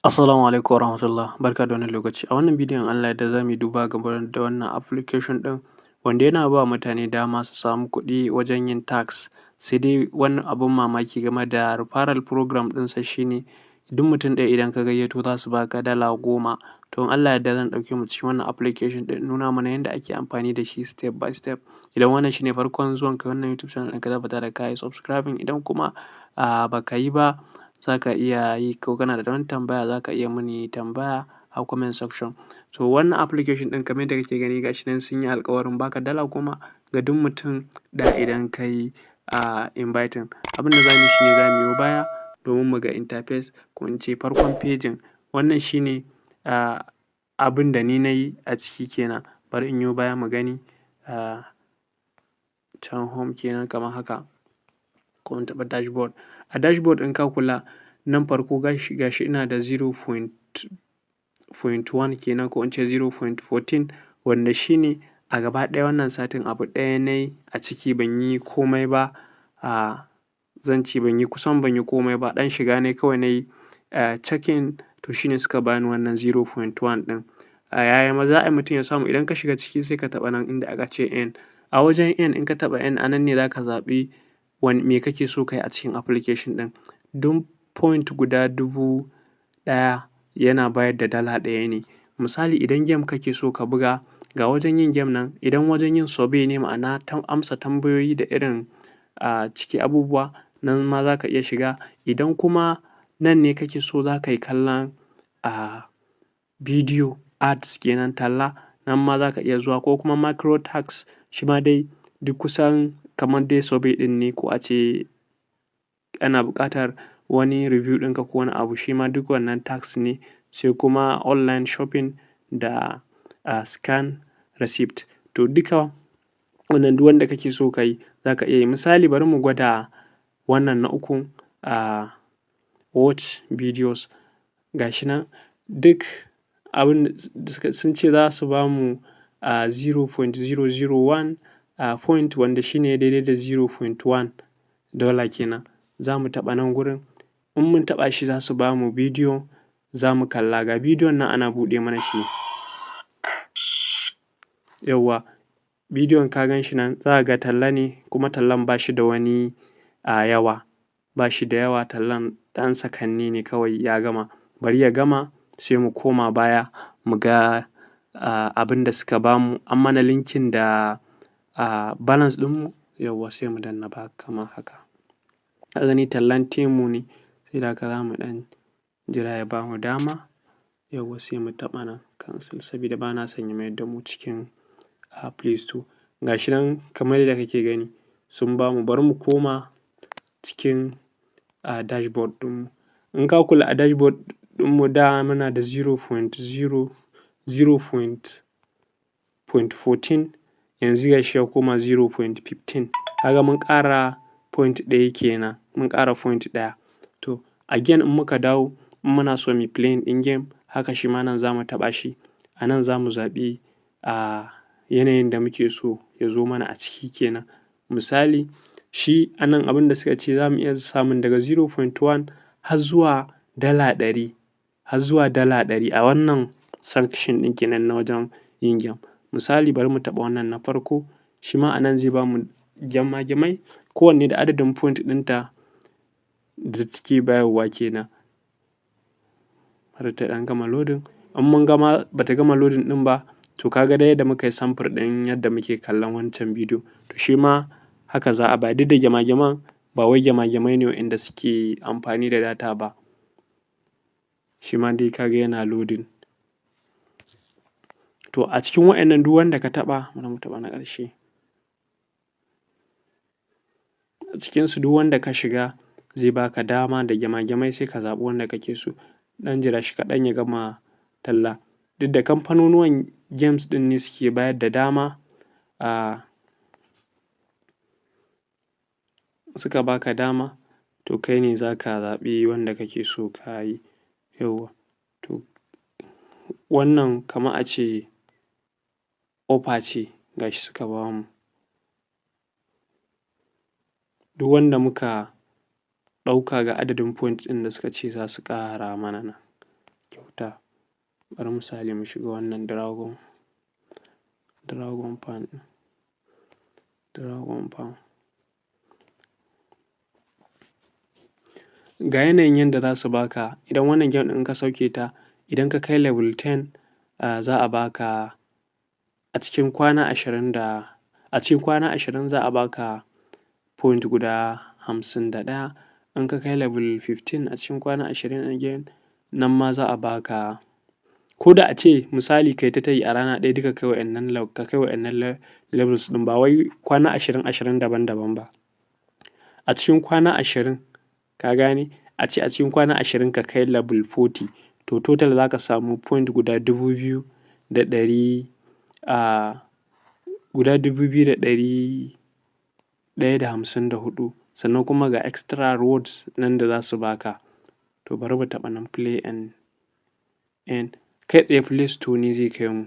Assalamu alaikum warahmatullah. Barka da wannan lokaci. A wannan bidiyon Allah da za mu yi duba game da wannan application ɗin wanda yana ba mutane dama su samu kuɗi wajen yin tax. Sai dai wani abun mamaki game da referral program ɗinsa shine duk mutum ɗaya idan ka gayyato za su baka $10. To in Allah yadda zan ɗauke mu cikin wannan application ɗin nuna mana yadda ake amfani da shi step by step. Idan wannan shine farkon zuwan ka wannan YouTube channel ɗin ka tabbata da ka yi subscribing, idan kuma ba ka yi ba za ka iya yi, ko kana da wani tambaya za ka iya mini tambaya a comment section. So wannan application ɗin kamar yadda kake gani gashi nan sun yi alƙawarin baka $10 ga duk mutum ɗaya idan ka yi inviting. Abin da za mu yi shine za mu yi baya domin mu ga interface ko in ce farkon pejin. Wannan shine abin da ni na yi a ciki kenan. Bari in yo baya mu gani can home kenan kamar haka, ko in taɓa dashboard. A dashboard in ka kula nan farko gashi ina da 0.1 kenan ko in ce 0.14 wanda shine a gaba ɗaya wannan satin abu ɗaya na yi a ciki, ban yi komai ba. Zan ce ban yi komai ba, ɗan shiga ne kawai na yi checking, to shine suka bani wannan 0.1 ɗin. Yaya ma za a yi mutum ya samu? Idan ka shiga ciki sai ka taɓa nan inda aka ce N. A wajen N in ka taɓa N a nan ne za ka zaɓi me kake so ka yi a cikin application ɗin. Duk point guda 1000 yana bayar da $1 ne. Misali idan game kake so ka buga, ga wajen yin game nan, idan wajen yin survey ne ma'ana amsa tambayoyi da irin cike abubuwa, nan ma za ka iya shiga. Idan kuma nan ne kake so za ka yi kallon bidiyo ads kenan talla, nan ma za ka iya zuwa, ko kuma micro tax shi ma dai duk kusan kamar dai survey ɗin ne, ko a ce ana buƙatar wani review ɗinka ko wani abu, shi ma duk wannan tax ne. Sai kuma online shopping da scan receipt. To duka wannan duk wanda kake so ka yi za ka iya yi. Misali bari mu gwada wannan na ukun watch videos. Gashi nan duk abin sun ce za su ba mu 0.001 point wanda shine daidai da $0.1 kenan. Za mu taɓa nan gurin. In mun taɓa shi za su ba mu bidiyo za mu kalla. Ga bidiyon nan ana buɗe mana shi. Yauwa bidiyon ka gan shi nan za ka ga talla ne, kuma tallan ba shi da wani yawa. Ba shi da yawa tallan, ɗan sakanni ne kawai ya gama. Bari ya gama sai mu koma baya mu ga abin da suka ba mu. An mana linkin da balance ɗinmu. Yauwa sai mu danna back kamar haka. Ka gani tallan Temu ne, sai da haka za mu ɗan jira ya bamu dama. Yauwa sai mu taɓa nan cancel saboda ba na son ya mayar da mu cikin Play Store. Gashi nan kamar yadda kake gani sun ba mu. Bari mu koma cikin dashboard ɗinmu. In ka kula a dashboard ɗinmu da muna da 0.14, yanzu gashi ya koma 0.15. Kaga mun ƙara point ɗaya kenan, mun ƙara point ɗaya. To again in muka dawo, in muna so mu yi playing ɗin game, haka shi ma nan za mu taɓa shi. A nan za mu zaɓi yanayin da muke so ya zo mana a ciki kenan. Misali shi a nan abin da suka ce za mu iya samun daga 0.1 har zuwa $100, har zuwa $100 a wannan section ɗin kenan na wajen yin game. Misali bari mu taɓa wannan na farko, shi ma a nan zai ba mu gemai kowanne da adadin point ɗinta da take bayarwa kenan. Bari ta ɗan gama loading. In mun gama ba ta gama loading ɗin ba, to ka ga dai yadda muka yi samfur ɗin yadda muke kallon wancan bidiyo. To shi ma haka za a ba. Duk da gemageman ba wai gemagemai ne waɗanda suke amfani da data ba. Shi ma dai ka ga yana loading. To a cikin waɗannan duk wanda ka taɓa, bari mu taɓa na ƙarshe. A cikinsu duk wanda ka shiga zai baka dama da gemagemai, sai ka zaɓi wanda kake so. Ɗan jira shi kaɗan ya gama talla. Duk da kamfanunuwan games ɗin ne suke bayar da dama suka baka dama, to kai ne za ka zaɓi wanda kake so ka yi. Yauwa to wannan kama a ce offer ce gashi suka ba mu. Duk wanda muka ɗauka ga adadin point ɗin da suka ce za su ƙara mana nan. kyauta. Bari misali mu shiga wannan Dragon Farm. Ga yanayin yanda za su baka. Idan wannan game ɗin ka sauke ta, idan ka kai level 10, za a baka a cikin kwana 20 za a baka point guda 51. In ka kai level 15 a cikin kwana 20 again, nan ma za a baka. Ko da a ce misali kai ta yi a rana ɗaya duka kai wa'innan levels ɗin, ba wai kwana 20 daban-daban ba. A cikin kwana 20, ka gane? A ce a cikin kwana 20 ka kai level 40, to total za ka samu point guda 2,154. Sannan kuma ga extra rewards nan da za su baka. To bari mu taɓa nan play and end. Kai tsaye Play Store ne zai kai mu.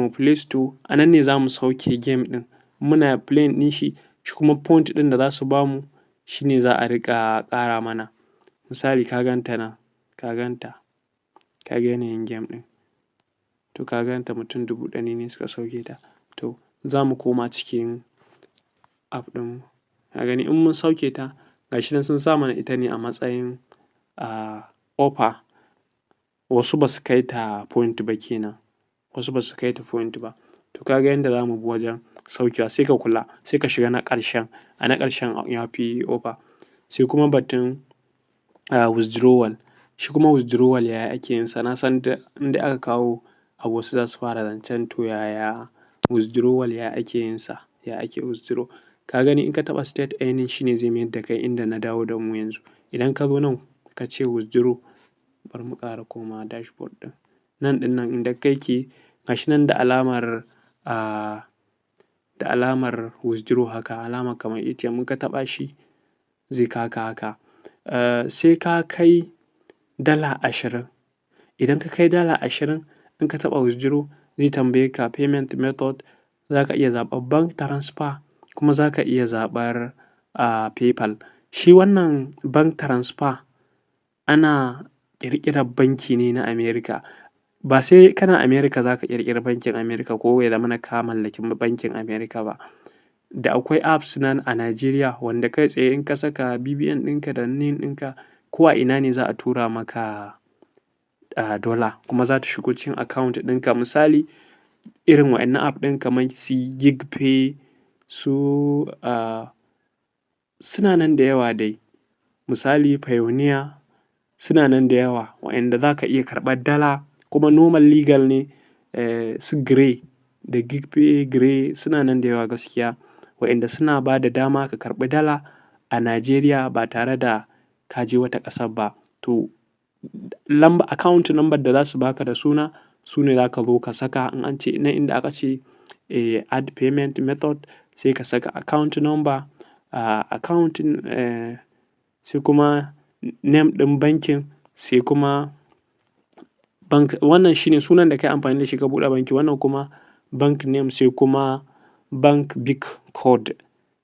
Play Store. A nan ne za mu sauke game ɗin. Muna playing ɗin shi kuma point ɗin da za su bamu shi ne za a riƙa ƙara mana. Misali ka gan ta nan, ka ga yanayin game ɗin. To ka gan ta mutum 100,000 ne suka sauke ta. To za mu koma cikin app ɗin. Ka gani in mun sauke ta, ga shi nan sun sa mana ita ne a matsayin offer. Wasu ba su kai ta point ba kenan. To ka ga yanda za mu bi wajen saukewa. Sai ka kula, sai ka shiga na ƙarshen. A na ƙarshen ya fi offer. Sai kuma batun withdrawal. Shi kuma withdrawal yaya ake yin sa? Na san inda aka kawo abu wasu za su fara zancen to yaya withdrawal ya ake yin sa? Ya ake withdraw? Ka gani in ka taɓa state earning shi ne zai mayar da kai inda na dawo da mu yanzu. Idan ka zo nan ka ce withdraw, bari mu ƙara komawa dashboard ɗin. Nan ɗin nan inda kai ke, ga shi nan da alamar withdraw haka, alama kamar ATM. In ka taɓa shi zai kawo ka haka. Sai ka kai $20. Idan ka kai $20, in ka taɓa withdraw zai tambaye ka payment method. Za ka iya zaɓar bank transfer kuma za ka iya zaɓar PayPal. Shi wannan bank transfer ana ƙirƙirar banki ne na America. Ba sai kana America za ka ƙirƙiri bankin America ko ya zamana ka mallaki bankin America ba. Da akwai apps nan a Najeriya wanda kai tsaye in ka saka BVN ɗinka da NIN ɗinka, ko a ina ne za a tura maka dollar kuma za ta shigo cikin account ɗinka. Misali irin wa'innan app ɗin kamar su GiGPay, suna nan da yawa dai. Misali Payoneer, suna nan da yawa wa'inda za ka iya karɓar dala kuma normal legal ne. Su Gray da GiGPay, Gray suna nan da yawa gaskiya. Wa'inda suna ba da dama ka karɓi dala a Najeriya ba tare da ka je wata ƙasar ba. To account number da za su baka da su ne za ka zo ka saka. In an ce nan inda aka ce add payment method, sai ka saka account number, sai kuma name ɗin bankin, sai kuma bank. Wannan shine sunan da ka yi amfani da shi ka buɗe banki. Wannan kuma bank name, sai kuma bank BIC code.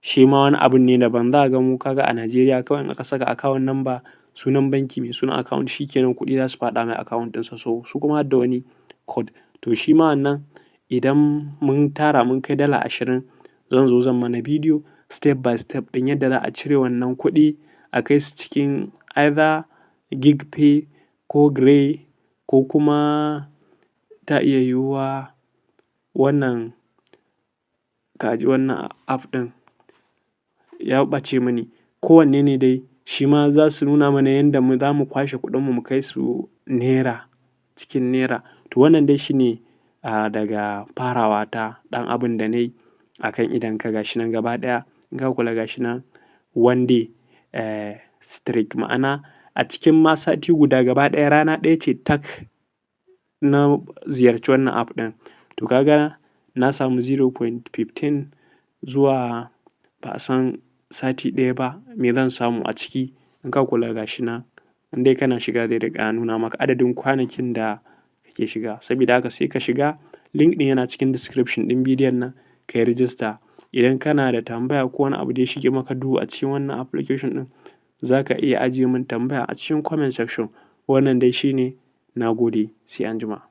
Shi ma wani abun ne daban. Za ka ga mu kaga a Najeriya kawai in aka saka account number, sunan banki mai sunan account, shi kenan kuɗi za su faɗa mai account ɗinsa. So su kuma har da wani code. To shi ma wannan idan mun tara mun kai $20, zan mana bidiyo step by step ɗin yadda za a cire wannan kuɗi a kai su cikin either GiGPay ko Gray ko kuma ta iya yiwuwa wannan app ɗin ya ɓace mani. Ko wanne ne dai shi ma za su nuna mana yanda za mu kwashe kuɗinmu mu kai su cikin naira. To wannan dai shi ne daga farawa ta ɗan abun da na yi a kan idonka. Ga shi nan gaba ɗaya in ka kula ga shi nan one day streak. Ma'ana a cikin ma sati guda gaba ɗaya rana ɗaya ce tak na ziyarci wannan app ɗin. To ka ga na samu 0.15 zuwa ba a san sati ɗaya ba me zan samu a ciki. In ka kula ga shi nan in dai kana shiga zai riƙa nuna maka adadin kwanakin da kake shiga. Saboda haka sai ka shiga, link ɗin yana cikin description ɗin bidiyon nan, ka yi register. Idan kana da tambaya ko wani abu da ya shige maka duhu a cikin wannan application ɗin, za ka iya ajiye min tambaya a cikin comment section Wannan dai shi ne. Na gode, sai anjima.